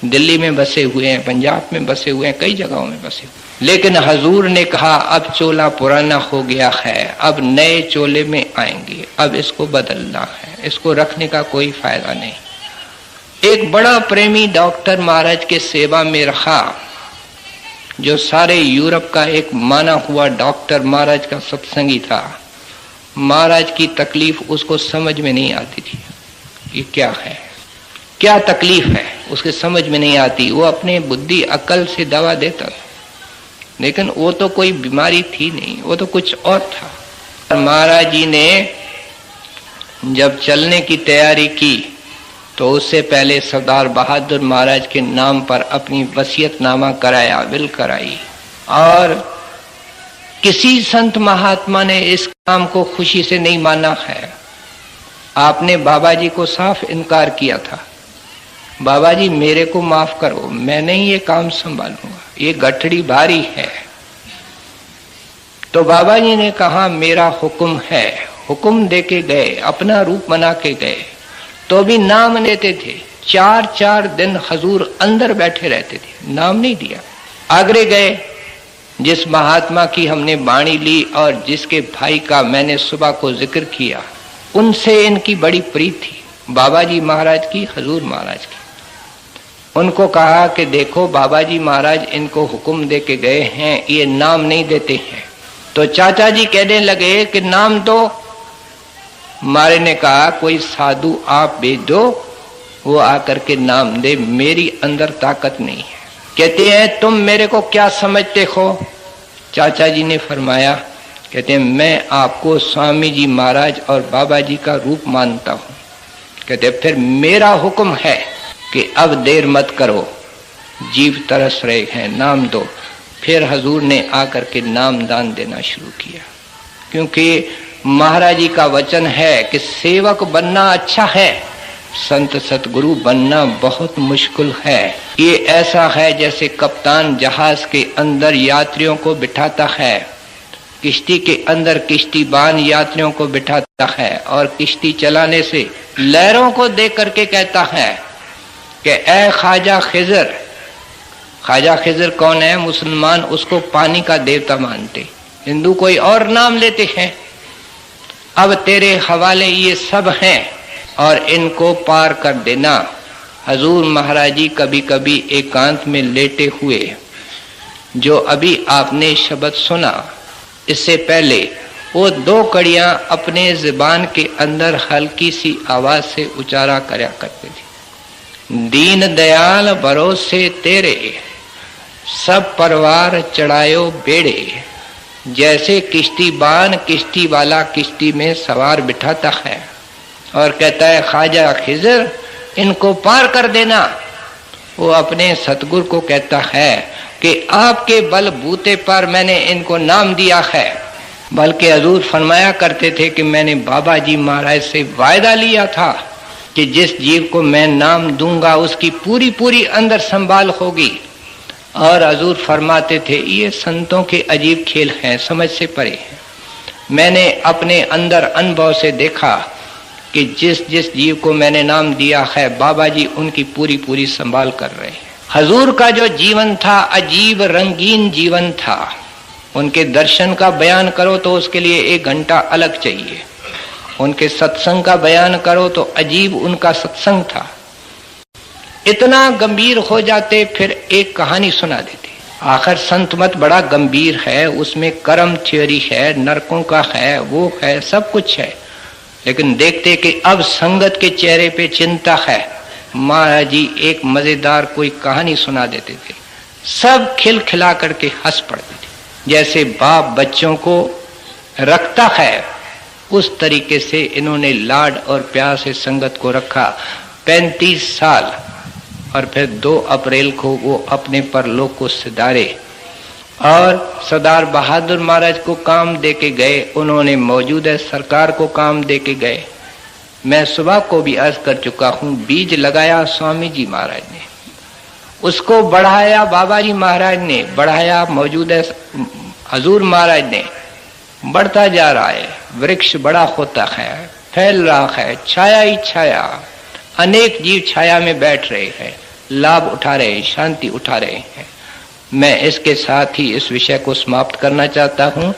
दिल्ली में बसे हुए हैं, पंजाब में बसे हुए हैं, कई जगहों में बसे हुए। लेकिन हजूर ने कहा अब चोला पुराना हो गया है, अब नए चोले में आएंगे, अब इसको बदलना है, इसको रखने का कोई फायदा नहीं। एक बड़ा प्रेमी डॉक्टर महाराज के सेवा में रहा, जो सारे यूरोप का एक माना हुआ डॉक्टर महाराज का सत्संगी था। महाराज की तकलीफ उसको समझ में नहीं आती थी, ये क्या है, क्या तकलीफ है, उसके समझ में नहीं आती। वो अपने बुद्धि अकल से दवा देता, लेकिन वो तो कोई बीमारी थी नहीं, वो तो कुछ और था। महाराज जी ने जब चलने की तैयारी की तो उससे पहले सरदार बहादुर महाराज के नाम पर अपनी वसीयतनामा कराया, विल कराई। और किसी संत महात्मा ने इस काम को खुशी से नहीं माना है। आपने बाबा जी को साफ इनकार किया था, बाबा जी मेरे को माफ करो, मैं नहीं ये काम संभालूंगा, ये गठड़ी भारी है। तो बाबा जी ने कहा मेरा हुक्म है। हुक्म दे के गए, अपना रूप बना के गए, तो भी नाम लेते थे। 4-4 दिन हजूर अंदर बैठे रहते थे, नाम नहीं दिया। आगरे गए, जिस महात्मा की हमने बाणी ली और जिसके भाई का मैंने सुबह को जिक्र किया, उनसे इनकी बड़ी प्रीत थी, बाबा जी महाराज की, हजूर महाराज की। उनको कहा कि देखो बाबा जी महाराज इनको हुक्म दे के गए हैं, ये नाम नहीं देते हैं। तो चाचा जी कहने लगे कि नाम दो। महाराज ने कहा कोई साधु आप भेज दो, वो आकर के नाम दे, मेरी अंदर ताकत नहीं है। कहते हैं तुम मेरे को क्या समझते हो? चाचा जी ने फरमाया, कहते हैं मैं आपको स्वामी जी महाराज और बाबा जी का रूप मानता हूँ। कहते फिर मेरा हुक्म है कि अब देर मत करो, जीव तरस रहे हैं, नाम दो। फिर हजूर ने आकर के नाम दान देना शुरू किया, क्योंकि महाराज जी का वचन है कि सेवक बनना अच्छा है, संत सतगुरु बनना बहुत मुश्किल है। ये ऐसा है जैसे कप्तान जहाज के अंदर यात्रियों को बिठाता है, किश्ती के अंदर किश्तीबान यात्रियों को बिठाता है और किश्ती चलाने से लहरों को देख करके कहता है कि ए ख्वाजा खिजर। ख्वाजा खिजर कौन है? मुसलमान उसको पानी का देवता मानते, हिंदू कोई और नाम लेते हैं। अब तेरे हवाले ये सब हैं और इनको पार कर देना। हजूर महाराज जी कभी कभी एकांत में लेटे हुए, जो अभी आपने शब्द सुना, इससे पहले वो 2 कड़ियां अपने जुबान के अंदर हल्की सी आवाज से उचारा करया करते थे। दीन दयाल भरोसे तेरे, सब परवार चढ़ायो बेड़े। जैसे किश्तीबान किश्ती वाला किश्ती में सवार बिठाता है और कहता है ख्वाजा खिजर इनको पार कर देना, वो अपने सतगुरु को कहता है कि आपके बल बूते पर मैंने इनको नाम दिया है। बल्कि हजूर फरमाया करते थे कि मैंने बाबा जी महाराज से वायदा लिया था कि जिस जीव को मैं नाम दूंगा उसकी पूरी पूरी अंदर संभाल होगी। और हजूर फरमाते थे ये संतों के अजीब खेल हैं, समझ से परे हैं। मैंने अपने अंदर अनुभव से देखा कि जिस जिस जीव को मैंने नाम दिया है बाबा जी उनकी पूरी पूरी संभाल कर रहे हैं। हजूर का जो जीवन था अजीब रंगीन जीवन था। उनके दर्शन का बयान करो तो उसके लिए 1 घंटा अलग चाहिए। उनके सत्संग का बयान करो तो अजीब उनका सत्संग था। इतना गंभीर हो जाते फिर एक कहानी सुना देते। आखिर संत मत बड़ा गंभीर है, उसमें कर्म थ्योरी है, नरकों का है, वो है, सब कुछ है। लेकिन देखते कि अब संगत के चेहरे पे चिंता है। महाराज जी एक मजेदार कोई कहानी सुना देते थे, सब खिलखिला करके हंस पड़ते थे। जैसे बाप बच्चों को रखता है उस तरीके से इन्होंने लाड और प्यार से संगत को रखा 35 साल। और फिर 2 अप्रैल को वो अपने परलोक को सिधारे और सरदार बहादुर महाराज को काम दे के गए। उन्होंने मौजूदा सरकार को काम दे के गए। मैं सुबह को भी अर्ज कर चुका हूँ, बीज लगाया स्वामी जी महाराज ने, उसको बढ़ाया बाबा जी महाराज ने, बढ़ाया मौजूदा हजूर महाराज ने, बढ़ता जा रहा है। वृक्ष बड़ा होता है, फैल रहा है, छाया ही छाया। अनेक जीव छाया में बैठ रहे हैं, लाभ उठा रहे हैं, शांति उठा रहे हैं। मैं इसके साथ ही इस विषय को समाप्त करना चाहता हूँ।